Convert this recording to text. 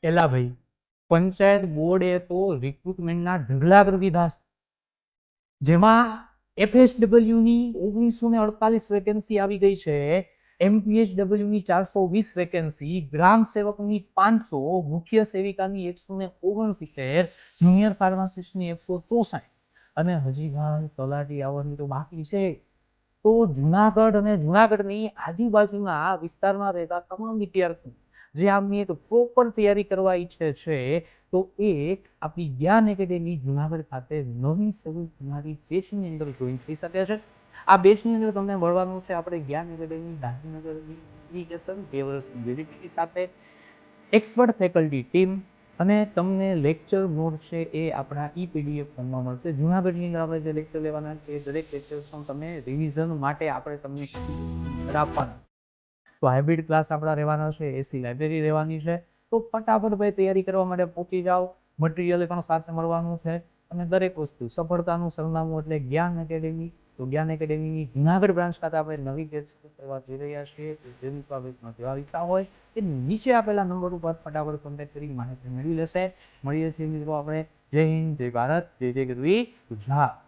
એલા ભાઈ, પંચાયત બોર્ડે તો રિક્રુટમેન્ટના ઢગલા કરી દીધા છે. જેમાં FSW ની 1948 વેકેન્સી આવી ગઈ છે, MPHW ની 420 વેકેન્સી, ગ્રામ સેવકની 500, મુખ્ય સેવિકાની 169, જુનિયર ફાર્માસિસ્ટની 164, અને હજી તલાટી આવવાની તો બાકી છે. તો જુનાગઢ અને જુનાગઢની આજુબાજુના વિસ્તારમાં રહેતા તમામ વિદ્યાર્થીઓ જે આમની એક પ્રોપર તૈયારી કરવા ઈચ્છે છે, તો એ આપણી જ્ઞાન એકેડેમી જુનાગઢ ખાતે નવી શરૂ થનારી બેચની અંદર જોઈન થઈ શકે છે. આ બેચની અંદર તમને મળવાનું છે આપણે જ્ઞાન એકેડેમી ગાંધીનગરની એપ્લિકેશન 2 વર્ષની વેલિડિટી સાથે, એક્સપર્ટ ફેકલ્ટી ટીમ, અને તમને લેક્ચર નોટ છે એ આપણા PDF ફોર્મમાં મળશે. જુનાગઢની અંદર આપણે જે લેક્ચર લેવાના છે એ દરેક લેક્ચર પણ તમે રિવિઝન માટે આપણે તમને આપવાના. તો હાઇબ્રિડ ક્લાસ આપણા રહેવાના છે, એસી લાઇબ્રેરી રહેવાની છે. તો ફટાફટ ભાઈ તૈયારી કરવા માટે પહોંચી જાઓ. મટીરિયલ પણ સાથે મળવાનું છે, અને દરેક વસ્તુ સફળતાનું સરનામું એટલે જ્ઞાન એકેડેમી. તો જ્ઞાન એકેડેમીની જુનાગઢ બ્રાન્ચ ખાતે આપણે નવી બેચ કરવા જઈ રહ્યા છીએ. તો જે મિત્રો બેચમાં જવા ઈચ્છતા હોય તે નીચે આપેલા નંબર ઉપર ફટાફટ કોન્ટેક્ટ કરી માહિતી મેળવી લેશે. મળીએ છીએ મિત્રો આપણે. જય હિન્દ, જય ભારત, જય જય ગરવી ગુજરાત.